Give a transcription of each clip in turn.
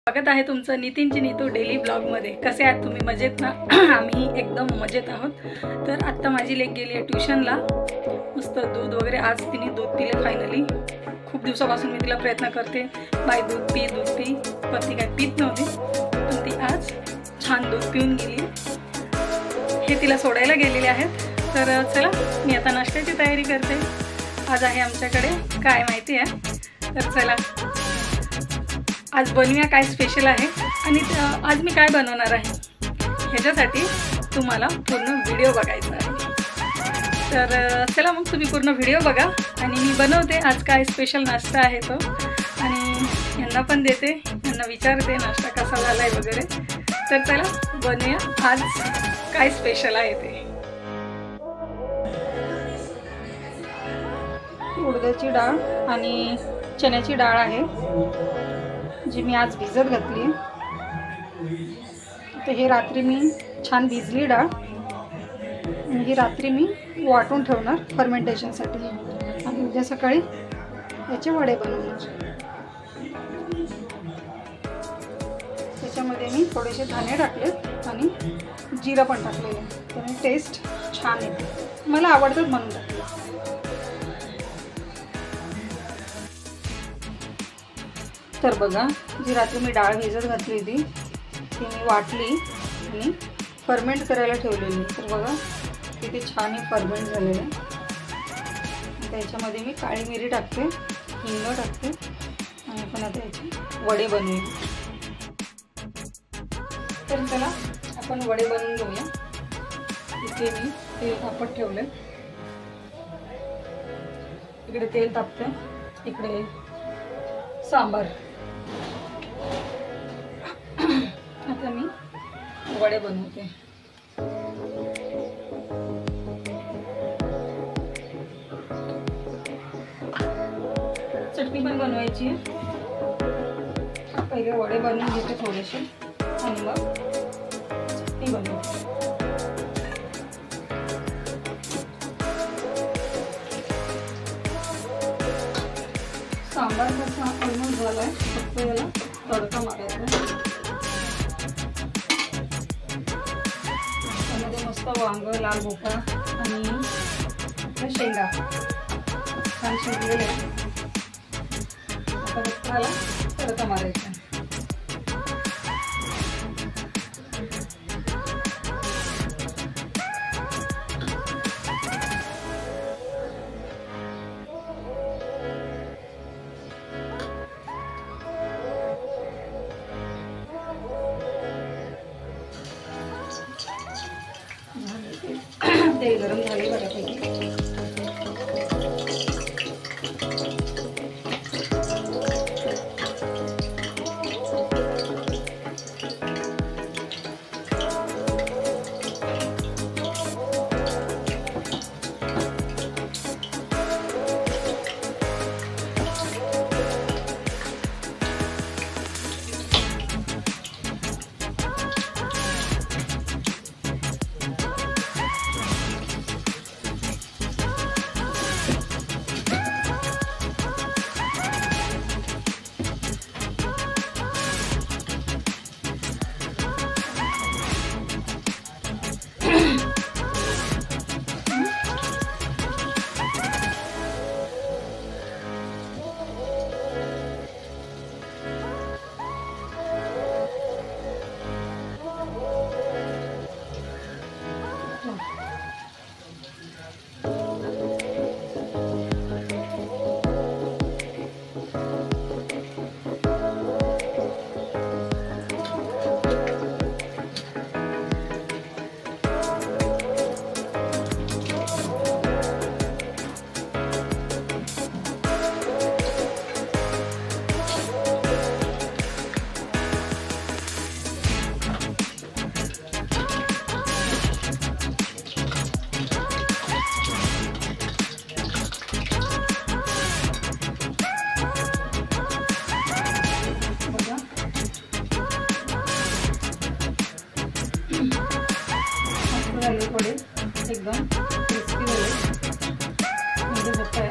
स्वागत आहे तुमचं नितीनची नीतू डेली ब्लॉगमध्ये। कसे आहात तुम्ही? मजेत ना? आम्ही एकदम मजेत आहोत। तर आत्ता माझी लेक गेली आहे ट्युशनला। मस्त दूध वगैरे आज तिने दूध पिले फायनली। खूप दिवसापासून मी तिला प्रयत्न करते, बाई दूध पी पण ती काय पीत नव्हती, पण ती आज छान दूध पिऊन गेली। हे तिला सोडायला गेलेले आहेत। तर चला मी आता नाश्त्याची तयारी करते। आज आहे आमच्याकडे काय माहिती आहे, तर चला आज बनवूया काय स्पेशल आहे आणि आज मी काय बनवणार आहे ह्याच्यासाठी तुम्हाला पूर्ण व्हिडिओ बघायचा आहे। तर चला मग तुम्ही पूर्ण व्हिडिओ बघा आणि मी बनवते आज काय स्पेशल नाश्ता आहे तो, आणि यांना पण देते, यांना विचारते नाश्ता कसा झालाय वगैरे। तर चला बनवूया आज काय स्पेशल आहे ते। उडदाची डाळ आणि चण्याची डाळ आहे जी मी आज भिजत घातली आहे। तर हे रात्री मी छान भिजली डाळ आणि ही रात्री मी वाटून ठेवणार फर्मेंटेशनसाठी आणि उद्या सकाळी याचे वडे बनवणार। त्याच्यामध्ये मी थोडेसे धाणे टाकले आणि जिरं पण टाकलेलं आहे, त्यामुळे टेस्ट छान येते, मला आवडतं म्हणून टाकलं। तर बघा, जी रात्री मी डाळ भिजत घातली होती ती मी वाटली आणि फर्मेंट करायला ठेवलेली। तर बघा किती छान ही फर्मेंट झालेलं आहे। त्याच्यामध्ये मी काळी मिरी टाकते, हिंग टाकते आणि आपण आता याचे वडे बनवूया। तर चला आपण वडे बनवून घेऊया। इथे मी तेल तापत ठेवले, इकडे तेल तापते, इकडे सांबार। आता मी वडे बनवते। चटणी पण बनवायची आहे, पहिले वडे बनवून घेते थोडेसे आणि मग चटणी बनवते। सांबार कसा ऑलमोस्ट झालाय, फक्त याला तडका मारायचा। त्यामध्ये मस्त वांग, लाल भोपळा आणि शेंगा छान शिजलेले आहे। आता त्याला तडका मारायचा। तेल गरम झाले बऱ्यापैकी। थोडे एकदम क्रिस्पी झाले म्हणजे होत आहे।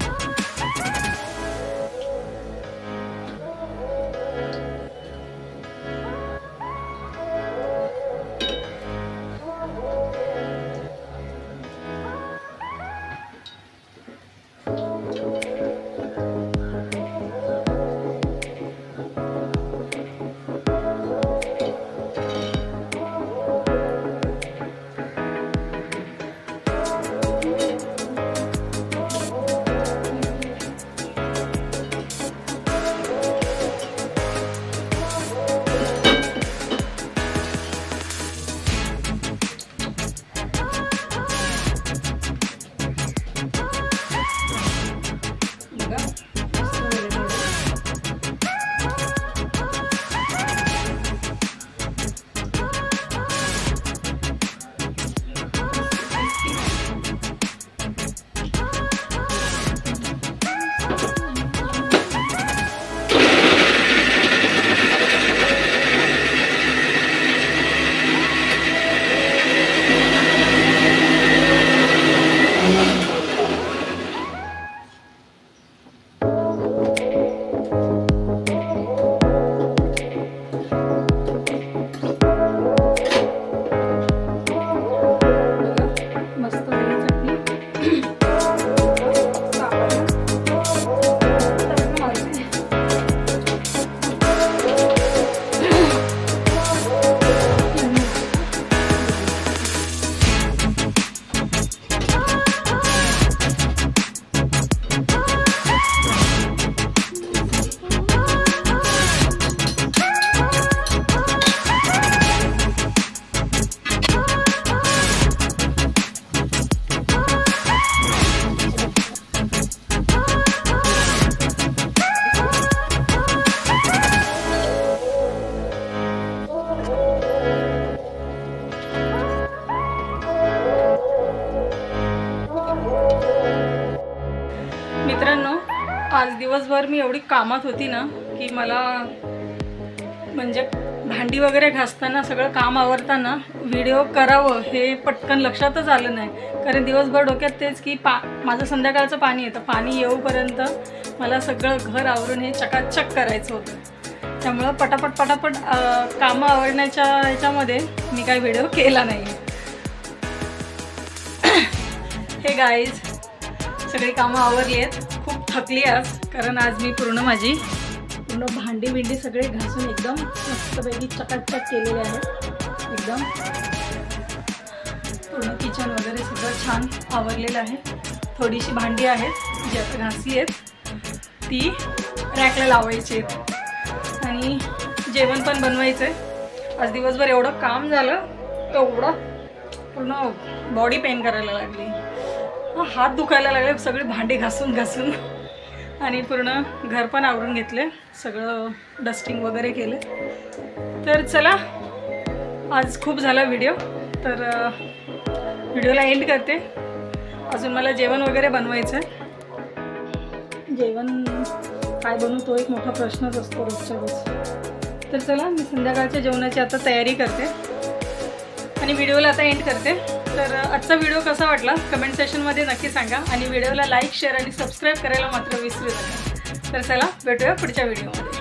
दिवसभर मी एवढी कामात होती ना की मला म्हणजे भांडी वगैरे घासताना सगळं काम आवरताना व्हिडिओ करावं हे पटकन लक्षातच आलं नाही. कारण दिवसभर डोक्यात तेच की माझं संध्याकाळचं पाणी येतं, पाणी येऊपर्यंत मला सगळं घर आवरून हे चकाचक करायचं होतं. त्यामुळं पटापट कामं आवरण्याच्या ह्याच्यामध्ये मी काही व्हिडिओ केला नाही. हे गाईज, सगळी कामं आवरली आहेत. खूप थकली आज, कारण आज मी पूर्ण भांडी बिंडी सगळे घासून एकदम मस्तपैकी चकाचक केलेले आहेत. एकदम पूर्ण किचन वगैरे सगळं छान आवरलेलं आहे. थोडीशी भांडी आहेत जी आता घासली आहेत, ती रॅकला लावायची आहेत आणि जेवण पण बनवायचं आहे. आज दिवसभर एवढं काम झालं, एवढं पूर्ण बॉडी पेन करायला लागली, हात दुखायला लागले सगळी भांडी घासून आणि पूर्ण घर पण आवरून घेतले, सगळं डस्टिंग वगैरे केले. तर चला, आज खूप झाला व्हिडिओ, तर व्हिडिओला एंड करते. अजून मला जेवण वगैरे बनवायचं आहे. जेवण काय बनवू तो एक मोठा प्रश्नच असतो रोजच्या रोज. तर चला, मी संध्याकाळच्या जेवणाची आता तयारी करते आणि व्हिडिओला आता एंड करते. तर आजचा व्हिडिओ कसा वाटला कमेंट सेक्शनमध्ये नक्की सांगा आणि व्हिडिओला लाईक, शेअर आणि सबस्क्राईब करायला मात्र विसरू नका. तर चला, भेटूया पुढच्या व्हिडिओमध्ये.